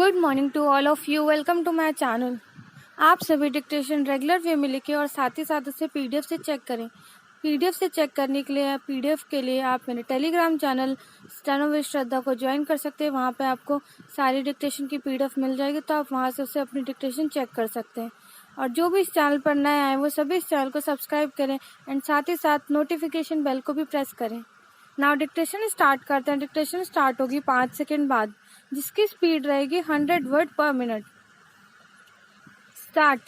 Good morning to all of you. Welcome to my channel. आप सभी dictation regular way में लिखें और साथ ही साथ उसे पीडीएफ से चेक करें। पीडीएफ से चेक करने के लिए पीडीएफ के लिए आप मेरे टेलीग्राम चैनल स्टेनो विद श्रद्धा को ज्वाइन कर सकते हैं। वहाँ पे आपको सारी डिक्टेशन की पीडीएफ मिल जाएगी, तो आप वहाँ से उसे अपनी डिक्टेशन चेक कर सकते हैं। और जो भी इस चैनल पर नए आए वो सभी इस चैनल को सब्सक्राइब करें एंड साथ ही साथ नोटिफिकेशन बेल को भी प्रेस करें। नाउ डिक्टेशन स्टार्ट करते हैं। डिक्टेशन स्टार्ट होगी 5 सेकेंड बाद, जिसकी स्पीड रहेगी 100 वर्ड पर मिनट। स्टार्ट।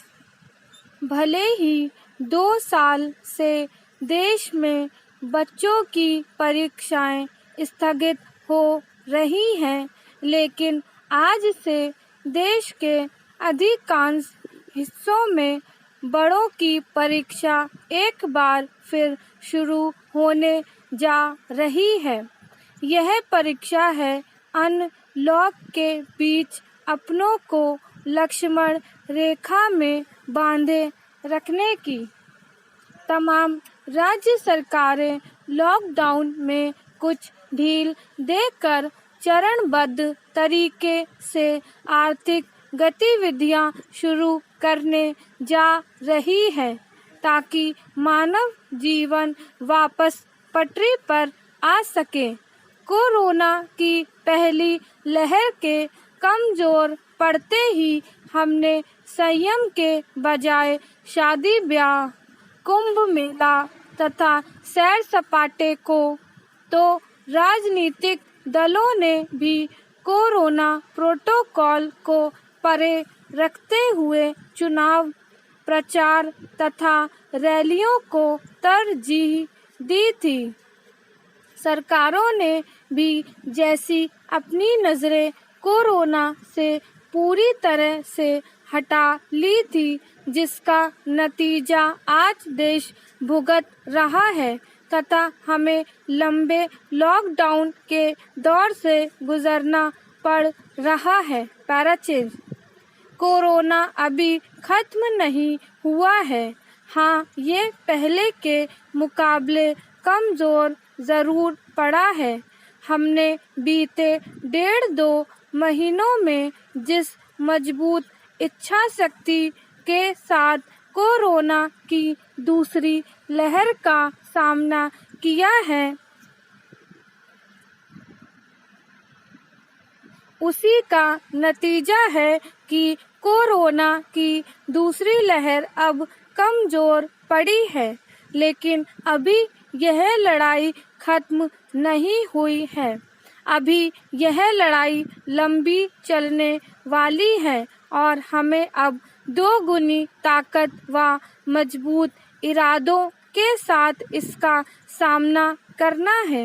भले ही 2 साल से देश में बच्चों की परीक्षाएं स्थगित हो रही हैं, लेकिन आज से देश के अधिकांश हिस्सों में बड़ों की परीक्षा एक बार फिर शुरू होने जा रही है। यह परीक्षा है अनलॉक के बीच अपनों को लक्ष्मण रेखा में बांधे रखने की। तमाम राज्य सरकारें लॉकडाउन में कुछ ढील देकर चरणबद्ध तरीके से आर्थिक गतिविधियां शुरू करने जा रही है, ताकि मानव जीवन वापस पटरी पर आ सके। कोरोना की पहली लहर के कमजोर पड़ते ही हमने संयम के बजाय शादी ब्याह, कुंभ मेला तथा सैर सपाटे को, तो राजनीतिक दलों ने भी कोरोना प्रोटोकॉल को परे रखते हुए चुनाव प्रचार तथा रैलियों को तरजीह दी थी। सरकारों ने भी जैसी अपनी नज़रें कोरोना से पूरी तरह से हटा ली थी, जिसका नतीजा आज देश भुगत रहा है तथा हमें लंबे लॉकडाउन के दौर से गुजरना पड़ रहा है। पैराचेंज। कोरोना अभी खत्म नहीं हुआ है। हाँ, ये पहले के मुकाबले कमज़ोर ज़रूर पड़ा है। हमने बीते 1.5-2 महीनों में जिस मजबूत इच्छा शक्ति के साथ कोरोना की दूसरी लहर का सामना किया है, उसी का नतीजा है कि कोरोना की दूसरी लहर अब कमज़ोर पड़ी है। लेकिन अभी यह लड़ाई खत्म नहीं हुई है। अभी यह लड़ाई लंबी चलने वाली है और हमें अब 2 गुनी ताकत व मजबूत इरादों के साथ इसका सामना करना है।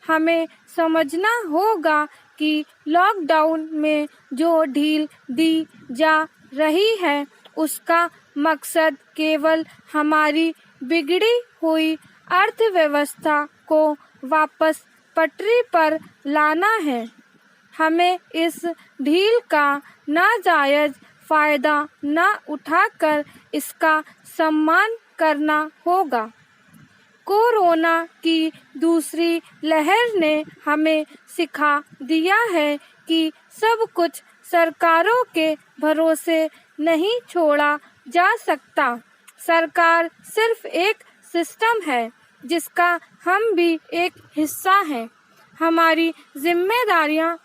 हमें समझना होगा कि लॉकडाउन में जो ढील दी जा रही है, उसका मकसद केवल हमारी बिगड़ी हुई अर्थव्यवस्था को वापस पटरी पर लाना है। हमें इस ढील का नाजायज फायदा न उठाकर इसका सम्मान करना होगा। कोरोना की दूसरी लहर ने हमें सिखा दिया है कि सब कुछ सरकारों के भरोसे नहीं छोड़ा जा सकता। सरकार सिर्फ एक सिस्टम है जिसका हम भी एक हिस्सा हैं। हमारी जिम्मेदारियां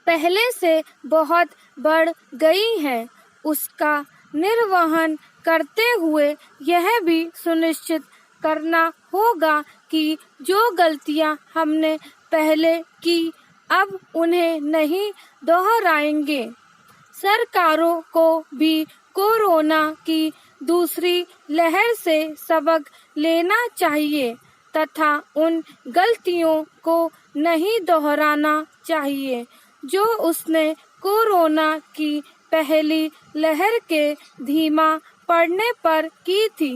पहले से बहुत बढ़ गई हैं। उसका निर्वहन करते हुए यह भी सुनिश्चित करना होगा कि जो गलतियां हमने पहले की, अब उन्हें नहीं दोहराएंगे। सरकारों को भी कोरोना की दूसरी लहर से सबक लेना चाहिए तथा उन गलतियों को नहीं दोहराना चाहिए जो उसने कोरोना की पहली लहर के धीमा पड़ने पर की थी।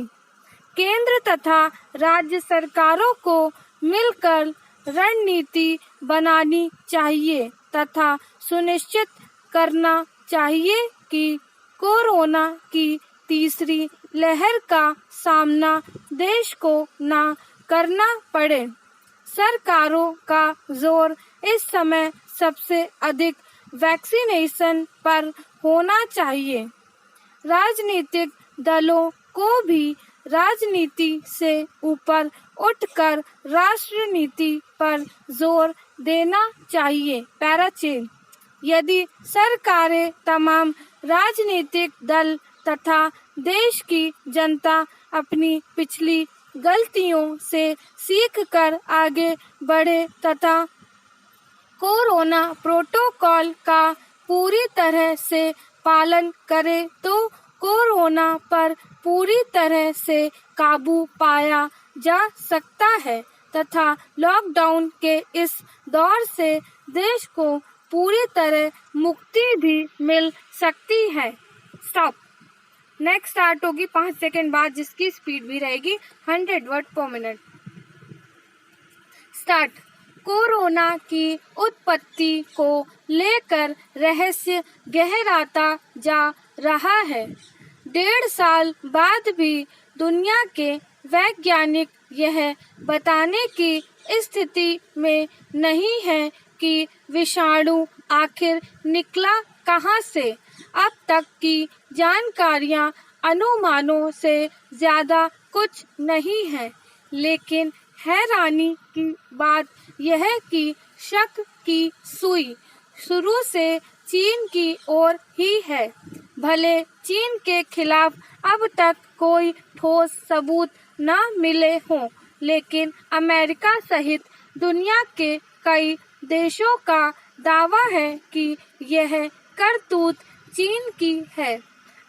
केंद्र तथा राज्य सरकारों को मिलकर रणनीति बनानी चाहिए तथा सुनिश्चित करना चाहिए कि कोरोना की तीसरी लहर का सामना देश को ना करना पड़े। सरकारों का जोर इस समय सबसे अधिक वैक्सीनेशन पर होना चाहिए। राजनीतिक दलों को भी राजनीति से ऊपर उठकर राष्ट्र नीति पर जोर देना चाहिए। पैराचेन, यदि सरकारें तमाम राजनीतिक दल तथा देश की जनता अपनी पिछली गलतियों से सीखकर आगे बढ़े तथा कोरोना प्रोटोकॉल का पूरी तरह से पालन करे तो कोरोना पर पूरी तरह से काबू पाया जा सकता है तथा लॉकडाउन के इस दौर से देश को पूरी तरह मुक्ति भी मिल सकती है। स्टॉप। नेक्स्ट स्टार्ट होगी 5 सेकंड बाद, जिसकी स्पीड भी रहेगी 100 वर्ड पर मिनट। स्टार्ट। कोरोना की उत्पत्ति को लेकर रहस्य गहराता जा रहा है। 1.5 साल बाद भी दुनिया के वैज्ञानिक यह बताने की स्थिति में नहीं है कि विषाणु आखिर निकला कहां से। अब तक की जानकारियां अनुमानों से ज्यादा कुछ नहीं है, लेकिन हैरानी की बात यह कि शक की सुई शुरू से चीन की ओर ही है। भले चीन के खिलाफ अब तक कोई ठोस सबूत न मिले हों, लेकिन अमेरिका सहित दुनिया के कई देशों का दावा है कि यह करतूत चीन की है।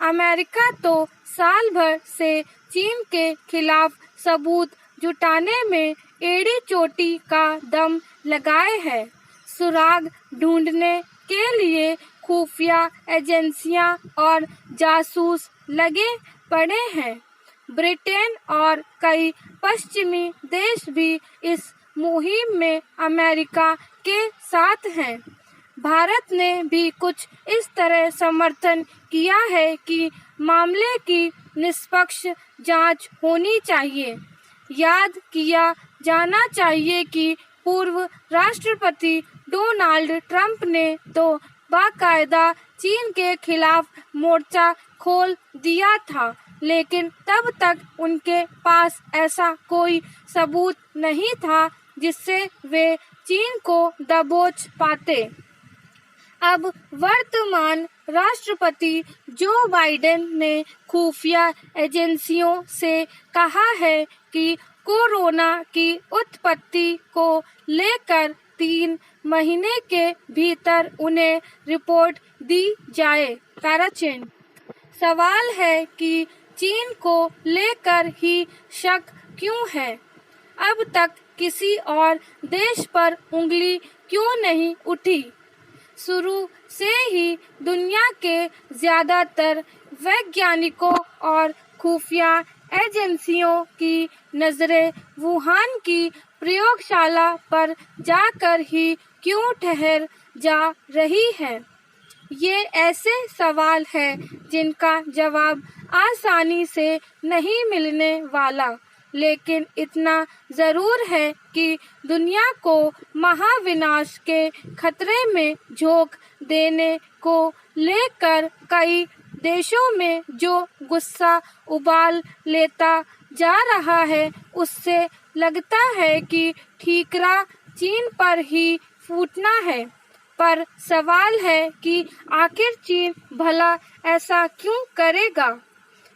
अमेरिका तो साल भर से चीन के खिलाफ सबूत जुटाने में एड़ी चोटी का दम लगाए है। सुराग ढूंढने के लिए खुफिया एजेंसियां और जासूस लगे पड़े हैं। ब्रिटेन और कई पश्चिमी देश भी इस मुहिम में अमेरिका के साथ हैं। भारत ने भी कुछ इस तरह समर्थन किया है कि मामले की निष्पक्ष जांच होनी चाहिए। याद किया जाना चाहिए कि पूर्व राष्ट्रपति डोनाल्ड ट्रंप ने तो बाकायदा चीन के खिलाफ मोर्चा खोल दिया था, लेकिन तब तक उनके पास ऐसा कोई सबूत नहीं था जिससे वे चीन को दबोच पाते। अब वर्तमान राष्ट्रपति जो बाइडेन ने खुफिया एजेंसियों से कहा है कि कोरोना की उत्पत्ति को लेकर 3 महीने के भीतर उन्हें रिपोर्ट दी जाए। पैराचेन, सवाल है कि चीन को लेकर ही शक क्यों है? अब तक किसी और देश पर उंगली क्यों नहीं उठी? शुरू से ही दुनिया के ज्यादातर वैज्ञानिकों और खुफिया एजेंसियों की नजरें वुहान की प्रयोगशाला पर जाकर ही क्यों ठहर जा रही है? ये ऐसे सवाल हैं जिनका जवाब आसानी से नहीं मिलने वाला, लेकिन इतना जरूर है कि दुनिया को महाविनाश के खतरे में झोंक देने को लेकर कई देशों में जो गुस्सा उबाल लेता जा रहा है, उससे लगता है कि ठीकरा चीन पर ही फूटना है। पर सवाल है कि आखिर चीन भला ऐसा क्यों करेगा?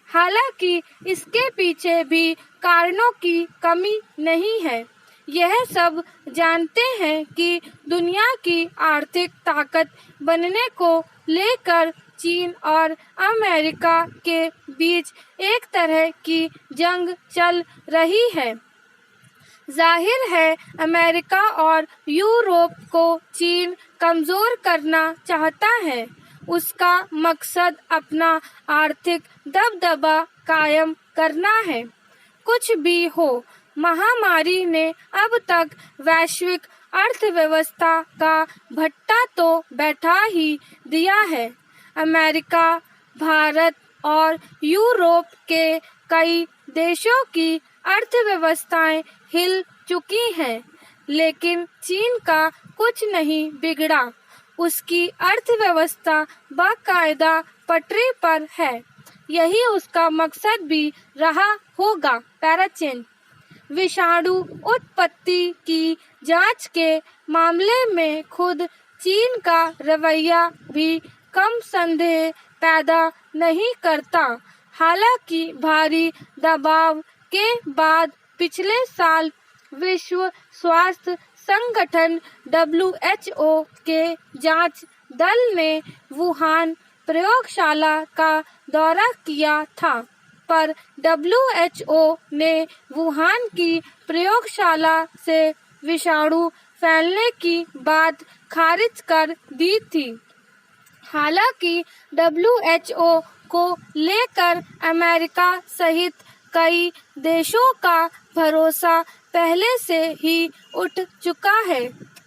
हालांकि इसके पीछे भी कारणों की कमी नहीं है। यह सब जानते हैं कि दुनिया की आर्थिक ताकत बनने को लेकर चीन और अमेरिका के बीच एक तरह की जंग चल रही है। जाहिर है अमेरिका और यूरोप को चीन कमजोर करना चाहता है। उसका मकसद अपना आर्थिक दबदबा कायम करना है। कुछ भी हो, महामारी ने अब तक वैश्विक अर्थव्यवस्था का भट्टा तो बैठा ही दिया है। अमेरिका, भारत और यूरोप के कई देशों की अर्थव्यवस्थाएं हिल चुकी हैं, लेकिन चीन का कुछ नहीं बिगड़ा। उसकी अर्थव्यवस्था बाकायदा पटरी पर है। यही उसका मकसद भी रहा होगा। पैराचेन विषाणु उत्पत्ति की जांच के मामले में खुद चीन का रवैया भी कम संदेह पैदा नहीं करता। हालांकि भारी दबाव के बाद पिछले साल विश्व स्वास्थ्य संगठन WHO के जांच दल ने वुहान प्रयोगशाला का दौरा किया था, पर WHO ने वुहान की प्रयोगशाला से विषाणु फैलने की बात खारिज कर दी थी। हालांकि WHO को लेकर अमेरिका सहित कई देशों का भरोसा पहले से ही उठ चुका है।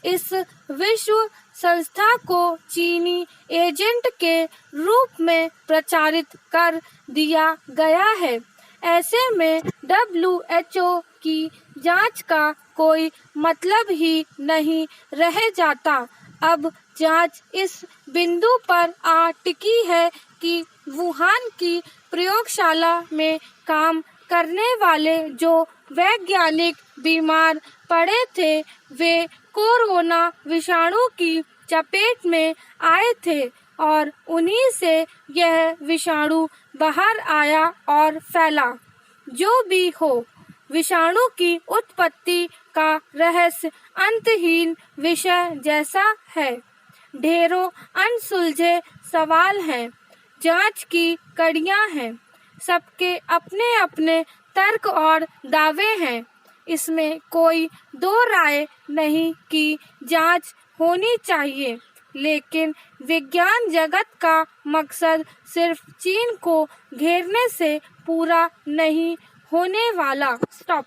इस विश्व संस्था को चीनी एजेंट के रूप में प्रचारित कर दिया गया है। ऐसे में WHO की जांच का कोई मतलब ही नहीं रह जाता। अब जांच इस बिंदु पर आ टिकी है कि वुहान की प्रयोगशाला में काम करने वाले जो वैज्ञानिक बीमार पड़े थे, वे कोरोना विषाणु की चपेट में आए थे और उन्हीं से यह विषाणु बाहर आया और फैला। जो भी हो, विषाणु की उत्पत्ति का रहस्य अंतहीन विषय जैसा है। ढेरों अनसुलझे सवाल हैं, जांच की कड़ियां हैं, सबके अपने अपने तर्क और दावे हैं। इसमें कोई दो राय नहीं कि जांच होनी चाहिए, लेकिन विज्ञान जगत का मकसद सिर्फ चीन को घेरने से पूरा नहीं होने वाला। स्टॉप।